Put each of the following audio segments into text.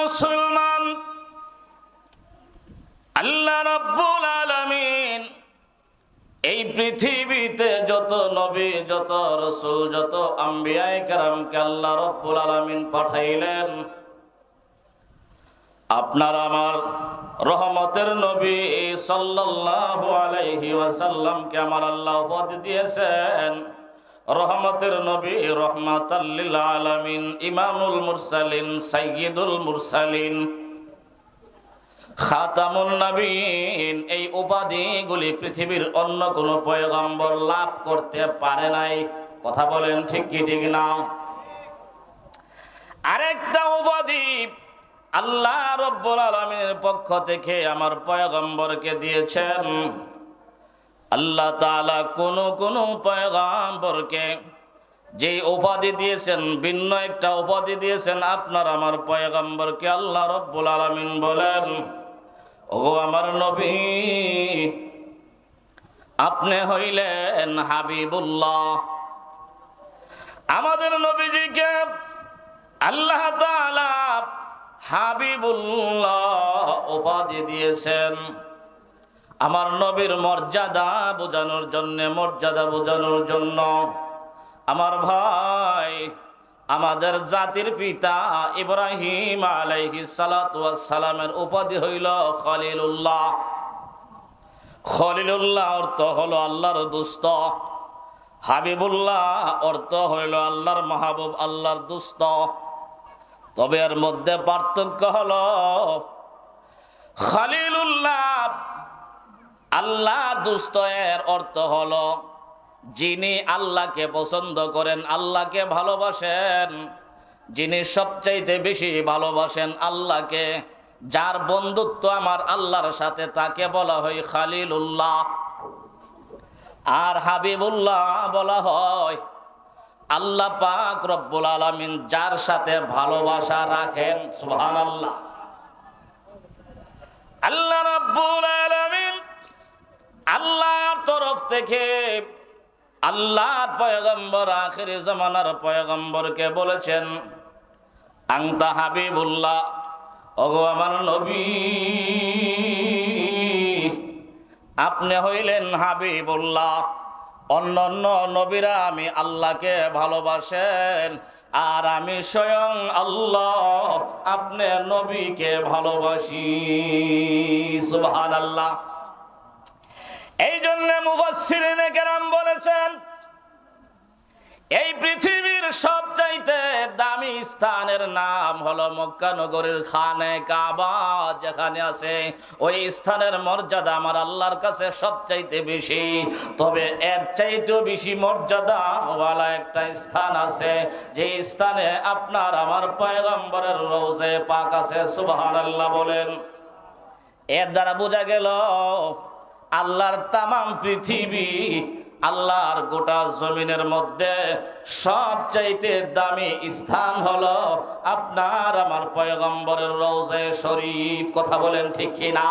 মুসলমান, আল্লাহ রাব্বুল আলামিন এই পৃথিবীতে যত নবী, যত রাসূল, যত আম্বিয়ায়ে কেরামকে আল্লাহ রাব্বুল আলামিন পাঠাইলেন, আপনার আমার রহমতের নবী সাল্লাল্লাহু আলাইহি ওয়াসাল্লামকে আমার আল্লাহ উপাধি দিয়েছেন রহমতের নবী, রহমাতাল লিল আলামিন, ইমামুল মুরসালিন, সাইয়্যিদুল মুরসালিন, খাতামুন নবীন। এই উপাধিগুলি পৃথিবীর অন্য কোনো পয়গম্বর লাভ করতে পারে নাই। কথা বলেন ঠিক কি ঠিক না? আরেকটা উপাধি আল্লাহ রাব্বুল আলামিনের পক্ষ থেকে আমার পয়গম্বরকে দিয়েছেন। আল্লাহ তাআলা কোন পয়গম্বরকে যে উপাধি দিয়েছেন, ভিন্ন একটা উপাধি দিয়েছেন আপনার আমার পয়গম্বরকে। আল্লাহ রাব্বুল আলামিন বলেন, ওগো আমার নবী, আপনি হইলেন হাবিবুল্লাহ। আমাদের নবীজিকে আল্লাহ তাআলা হাবিবুল্লাহ উপাধি দিয়েছেন আমার নবীর মর্যাদা বোঝানোর জন্য। আমার ভাই, আমাদের জাতির পিতা ইব্রাহিম আলাইহিস সালাতু ওয়াস সালামের উপাধি হইল খলিলুল্লাহ। খলিলুল্লাহ অর্থ হলো আল্লাহর দোস্ত, হাবিবুল্লাহ অর্থ হইল আল্লাহর মাহবুব, আল্লাহর দোস্ত। তবে এর মধ্যে পার্থক্য হলো খলিলুল্লাহ আল্লাহর দোস্ত এর অর্থ হলো যিনি আল্লাহকে পছন্দ করেন, আল্লাহকে ভালোবাসেন, যিনি সবচাইতে বেশি ভালোবাসেন আল্লাহকে, যার বন্ধুত্ব আমার আল্লাহর সাথে, তাকে বলা হয় খলিলুল্লাহ। আর হাবিবুল্লাহ বলা হয় আল্লাহ পাক রব্বুল আলামিন যার সাথে ভালোবাসা রাখেন। সুবহানাল্লাহ। আল্লাহ রাব্বুল আলামিন আল্লাহর তরফ থেকে আল্লাহর পয়গম্বর, আখির জামানার পয়গম্বরকে বলেছেন, আনতা হাবিবুল্লাহ, ওগো আমার নবী, আপনি হইলেন হাবিবুল্লাহ। অন্যান্য নবীরা আমি আল্লাহকে ভালোবাসেন, আর আমি স্বয়ং আল্লাহ আপনি নবীকে ভালোবাসি। সুবহানাল্লাহ। এই জন্য মুফাসসিরিনে কেরাম বলেছেন, এই পৃথিবীর সবচাইতে দামি স্থানের নাম হলো মক্কা নগরীর খানে কাবা যেখানে আছে, ওই স্থানের মর্যাদা আমার আল্লাহর কাছে সবচাইতে বেশি। তবে এর চাইতেও বেশি মর্যাদা ওয়ালা একটা স্থান আছে, যে স্থানে আপনার আমার পয়গম্বরের রওজে পাক আছে। সুবহানাল্লাহ বলেন। এর দ্বারা বোঝা গেল আল্লাহর তামাম পৃথিবী, আল্লাহর গোটা জমিনের মধ্যে সবচাইতে দামি স্থান হলো আপনার আমার পয়গম্বরের রওজা শরীফ। কথা বলেন ঠিক কি না?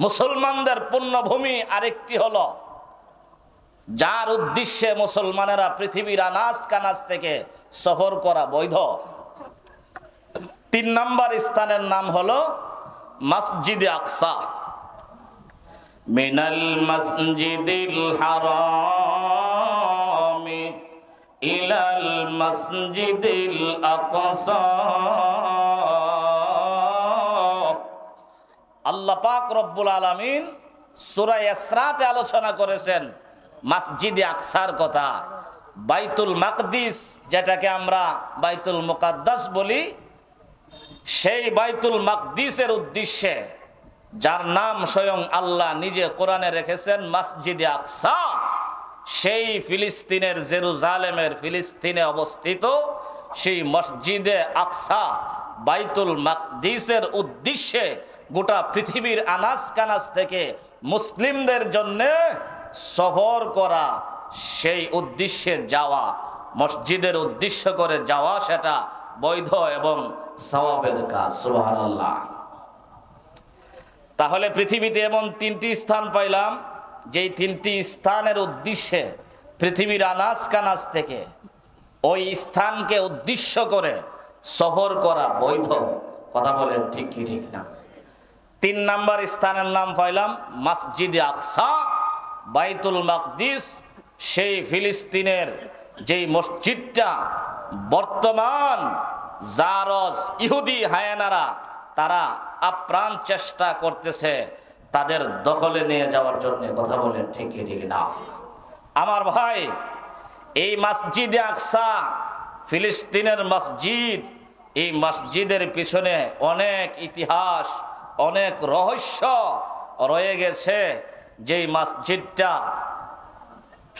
মুসলমানদের পুণ্যভূমি আরেকটি হলো যার উদ্দেশ্যে মুসলমানেরা পৃথিবীর আনাজ কানাজ থেকে সফর করা বৈধ। 3 নম্বর স্থানের নাম হলো মসজিদে আকসা। মিনাল মসজিদিল হারামি ইলাল মসজিদিল আকসা। আল্লাহ পাক রব্বুল আলামিন সূরা ইসরাতে আলোচনা করেছেন মসজিদে আকসার কথা। বাইতুল মাকদিস, যেটাকে আমরা বাইতুল মুকাদ্দাস বলি, সেই বাইতুল মাকদিসের উদ্দেশ্যে যার নাম স্বয়ং আল্লাহ নিজে কোরআনে রেখেছেন মসজিদে আকসা, সেই ফিলিস্তিনের জেরুজালেমের ফিলিস্তিনে অবস্থিত সেই মসজিদে আকসা বাইতুল মাকদিসের উদ্দেশ্যে গোটা পৃথিবীর আনাজ কানাজ থেকে মুসলিমদের জন্য সফর করা, সেই উদ্দেশ্যে যাওয়া, মসজিদের উদ্দেশ্য করে যাওয়া, সেটা বৈধ এবং সওয়াবের কাজ। সুবহানাল্লাহ। তাহলে পৃথিবীতে এমন 3টি স্থান পাইলাম, যেই 3টি স্থানের উদ্দেশ্যে পৃথিবীর আনাজ কানাজ থেকে ওই স্থানকে উদ্দেশ্য করে সফর করা বৈধ। কথা বলেন ঠিক কি ঠিক না? 3 নাম্বার স্থানের নাম পাইলাম মসজিদে আকসা, বাইতুল মাকদিস। সেই ফিলিস্তিনের যেই মসজিদটা বর্তমান জারজ ইহুদি হায়নারা তারা আপ্রাণ চেষ্টা করতেছে তাদের দখলে নিয়ে যাওয়ার জন্য। কথা বলেন ঠিক কি ঠিক না? আমার ভাই, এই মসজিদে আকসা ফিলিস্তিনের মসজিদ, এই মসজিদের পিছনে অনেক ইতিহাস, অনেক রহস্য রয়ে গেছে। যেই মসজিদটা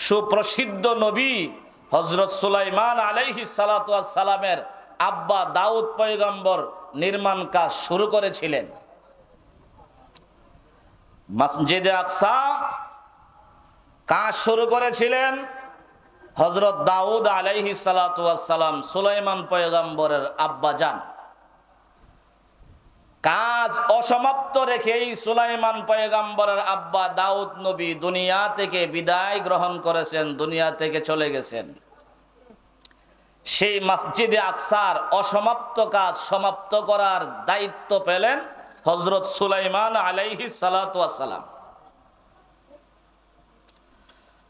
সুপ্রসিদ্ধ নবী হযরত সুলাইমান আলাইহিস সালাতু ওয়াস সালামের আব্বা দাউদ পয়গম্বর নির্মাণ কাজ শুরু করেছিলেন। মসজিদে আকসা কাজ শুরু করেছিলেন হযরত দাউদ আলাইহিস সালাতু ওয়াস সালাম, সুলাইমান পয়গম্বরের আব্বা যান। কাজ অসমাপ্ত রেখেই সুলাইমান পয়গম্বরের আব্বা দাউদ নবী দুনিয়া থেকে বিদায় গ্রহণ করেছেন, দুনিয়া থেকে চলে গেছেন। সেই মসজিদে আকসার অসমাপ্ত কাজ সমাপ্ত করার দায়িত্ব পেলেন হযরত সুলাইমান আলাইহিস সালাতু ওয়াস সালাম।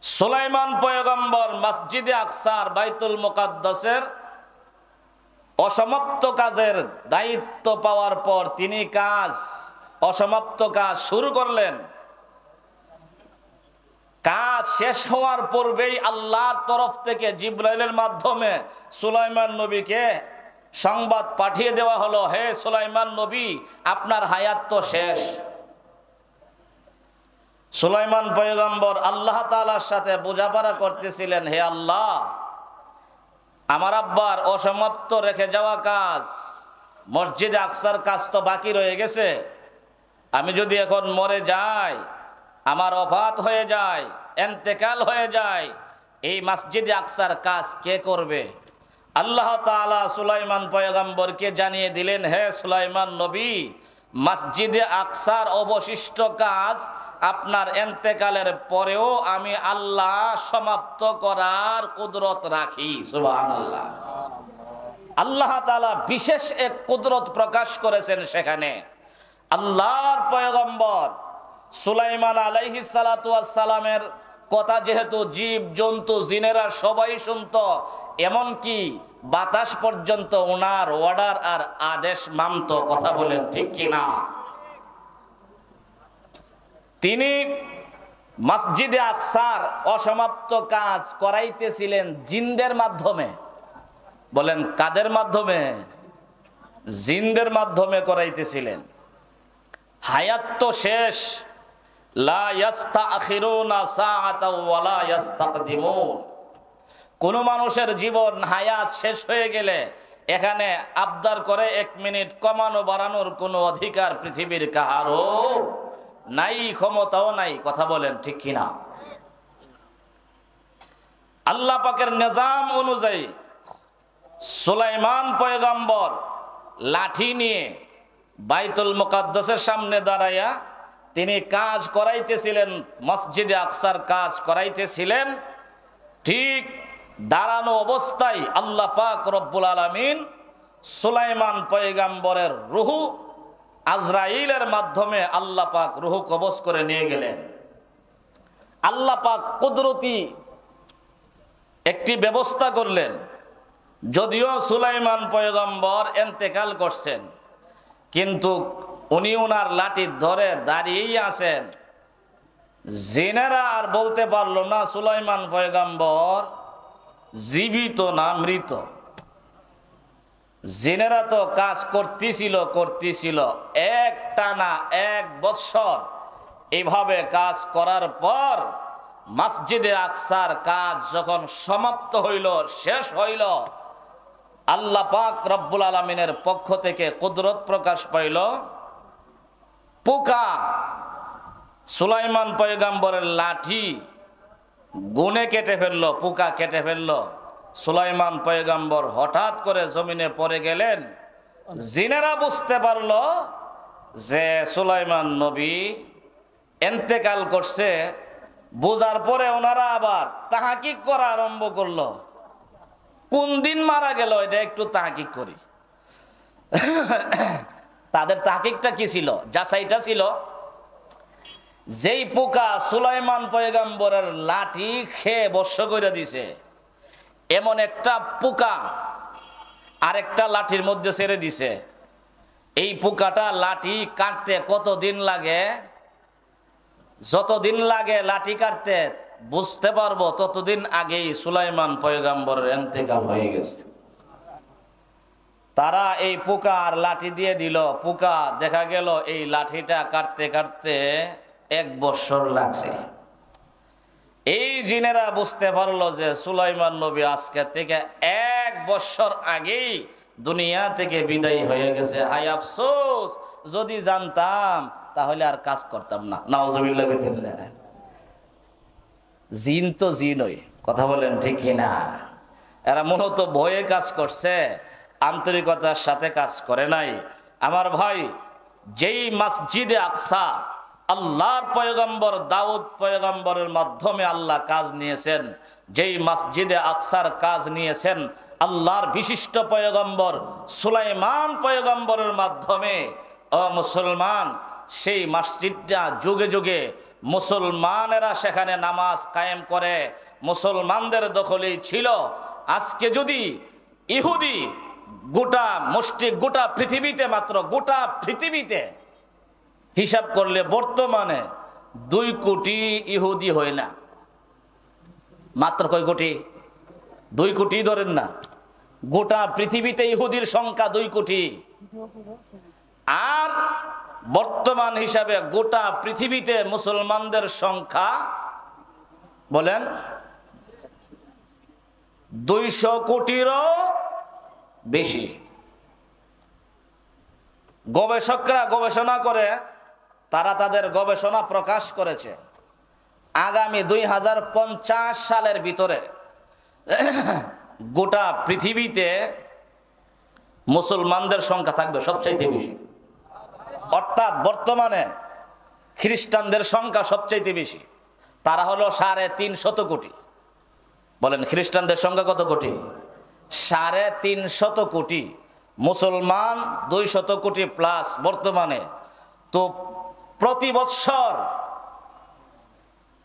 সুলাইমান পয়গম্বর মসজিদে আকসার বাইতুল মুকাদ্দাসের অসমাপ্ত কাজের দায়িত্ব পাওয়ার পর তিনি অসমাপ্ত কাজ শুরু করলেন। কাজ শেষ হওয়ার পূর্বেই আল্লাহর তরফ থেকে জিবরাইলের মাধ্যমে সুলাইমান নবীকে সংবাদ পাঠিয়ে দেওয়া হলো, হে সুলাইমান নবী, আপনার হায়াত তো শেষ। সুলাইমান পয়গম্বর আল্লাহ তাআলার সাথে বোঝাপড়া করতেছিলেন, হে আল্লাহ, আমার আব্বার অসমাপ্ত রেখে যাওয়া কাজ, মসজিদে আকসার কাজ তো বাকি রয়ে গেছে। আমি যদি এখন মরে যাই, আমার ওফাত হয়ে যায়, ইন্তেকাল হয়ে যায়, এই মসজিদে আকসার কাজ কে করবে? আল্লাহ তাআলা সুলাইমান পয়গম্বরকে জানিয়ে দিলেন, হে সুলাইমান নবী, মসজিদে আকসার অবশিষ্ট কাজ আপনার ইন্তেকালের পরেও আমি আল্লাহ সমাপ্ত করার কুদরত রাখি। সুবহানাল্লাহ। আল্লাহ তাআলা বিশেষ এক কুদরত প্রকাশ করেছেন সেখানে। আল্লাহর পয়গম্বর সুলাইমান আলাইহিস সালাতু ওয়াস সালামের কথা যেহেতু জীব জন্তু জিনেরা সবাই শুনতো, এমনকি বাতাস পর্যন্ত ওনার অর্ডার আর আদেশ মানত। কথা বলেন ঠিক কিনা? তিনি মসজিদে আকসার অসমাপ্ত কাজ করাইতেছিলেন জিনদের মাধ্যমে। বলেন কাদের মাধ্যমে? জিনদের মাধ্যমে করাইতেছিলেন। হায়াত তো শেষ, লা ইস্তাখিরুনা সাআতাও ওয়া লা ইস্তাকদিমুন। কোন মানুষের জীবন হায়াত শেষ হয়ে গেলে এখানে আবদার করে 1 মিনিট কমানো বাড়ানোর কোনো অধিকার পৃথিবীর কারো নাই, ক্ষমতাও নাই। কথা বলেন ঠিক কিনা? আল্লাহ পাকের নিজাম অনুযায়ী সুলাইমান পয়গম্বর লাঠি নিয়ে বাইতুল মুকাদ্দাসের সামনে দাঁড়াইয়া তিনি কাজ করাইতেছিলেন, মসজিদে আকসার কাজ করাইতেছিলেন। ঠিক দাঁড়ানো অবস্থায় আল্লাহ পাক রব্বুল আলামিন সুলাইমান পয়গম্বরের রূহ আজরাইলের মাধ্যমে আল্লাহ পাক রূহ কবজ করে নিয়ে গেলেন। আল্লাহ পাক কুদরতি একটি ব্যবস্থা করলেন। যদিও সুলাইমান পয়গম্বর ইন্তেকাল করছেন, কিন্তু উনি ওনার লাঠি ধরে দাঁড়িয়েই আছেন। জিনেরা আর বলতে পারলো না সুলাইমান পয়গম্বর জীবিত না মৃত। জিনেরা তো কাজ করতেছিল একটানা 1 বৎসর। এইভাবে কাজ করার পর মসজিদে আকসার কাজ যখন সমাপ্ত হইল, শেষ হইল, আল্লাহ পাক রব্বুল আলামিনের পক্ষ থেকে কুদরত প্রকাশ পাইল। পোকা সুলাইমান পয়গম্বরের লাঠি গুনে কেটে ফেললো, পোকা কেটে ফেললো। সুলাইমান পয়গম্বর হঠাৎ করে জমিনে পড়ে গেলেন। জিনেরা বুঝতে পারলো যে সুলাইমান নবী ইন্তেকাল করছে। বোঝার পরে ওনারা আবার তাহকিক করা আরম্ভ করলো। কোন দিন মারা গেল এটা একটু তাহকিক করি। তাদের তাহকিকটা কি ছিল, যাচাইটা ছিল, যেই পোকা সুলাইমান পয়গম্বরের লাঠি খেয়ে বর্ষ করে দিছে, এমন একটা পোকা আরেকটা লাঠির মধ্যে ছেড়ে দিছে। এই পোকাটা লাঠি কাটতে কতদিন লাগে? যতদিন লাগে লাঠি কাটতে বুঝতে পারবো ততদিন আগেই সুলাইমান পয়গম্বরের ইন্তেকাল হয়ে গেছে। তারা এই পোকা আর লাঠি দিয়ে দিল, পোকা দেখা গেল এই লাঠিটা কাটতে কাটতে 1 বছর লাগছে। এই জিনেরা বুঝতে পারলো যে সুলাইমান নবী আজকে থেকে 1 বছর আগেই দুনিয়া থেকে বিদায় হয়ে গেছে। হাই আফসোস, যদি জানতাম তাহলে আর কাজ করতাম না। নাউজুবিল্লাহ। জিন তো জিনই, কথা বলেন ঠিক কিনা? এরা মূলত ভয়ে কাজ করছে, আন্তরিকতার সাথে কাজ করে নাই। আমার ভাই, যেই মসজিদে আকসা আল্লাহর পয়গম্বর দাউদ পয়গম্বরের মাধ্যমে আল্লাহ কাজ নিয়েছেন, যেই মসজিদে আকসার কাজ নিয়েছেন আল্লাহর বিশিষ্ট পয়গম্বর সুলাইমান পয়গম্বরের মাধ্যমে, ও মুসলমান, সেই মসজিদটা যুগে যুগে মুসলমানেরা সেখানে নামাজ কায়েম করে, মুসলমানদের দখলেই ছিল। আজকে যদি ইহুদি গোটা মুষ্টি, গোটা পৃথিবীতে, মাত্র গোটা পৃথিবীতে হিসাব করলে বর্তমানে 2 কোটি ইহুদি হয় না। মাত্র কয় কোটি? 2 কোটি ধরেন না। গোটা পৃথিবীতে ইহুদির সংখ্যা 2 কোটি। আর বর্তমান হিসাবে গোটা পৃথিবীতে মুসলমানদের সংখ্যা বলেন 200 কোটিরও বেশি। গবেষকরা গবেষণা করে, তারা তাদের গবেষণা প্রকাশ করেছে আগামী 2050 সালের ভিতরে গোটা পৃথিবীতে মুসলমানদের সংখ্যা থাকবে সবচাইতে বেশি। অর্থাৎ বর্তমানে খ্রিস্টানদের সংখ্যা সবচাইতে বেশি, তারা হলো 350 কোটি। বলেন খ্রিস্টানদের সংখ্যা কত কোটি? 350 কোটি। মুসলমান 200 কোটি প্লাস বর্তমানে। তো প্রতি বৎসর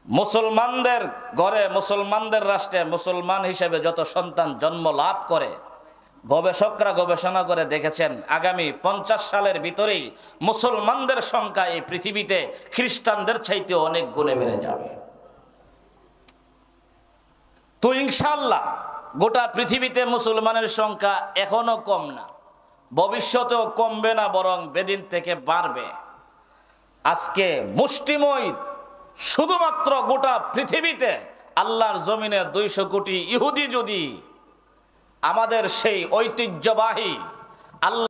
মুসলমানদের ঘরে, মুসলমানদের রাষ্ট্রে মুসলমান হিসেবে যত সন্তান জন্ম লাভ করে, গবেষকরা গবেষণা করে দেখেছেন আগামী 50 সালের ভিতরেই মুসলমানদের সংখ্যা এই পৃথিবীতে খ্রিস্টানদের চাইতে অনেক গুণে বেড়ে যাবে। তো ইনশাআল্লাহ গোটা পৃথিবীতে মুসলমানের সংখ্যা এখনো কম না, ভবিষ্যতেও কমবে না, বরং বেদিন থেকে বাড়বে। আজকে মুষ্টিময় শুধুমাত্র গোটা পৃথিবীতে আল্লাহর জমিনে 200 কোটি ইহুদি যদি আমাদের সেই ঐতিহ্যবাহী আল্লাহ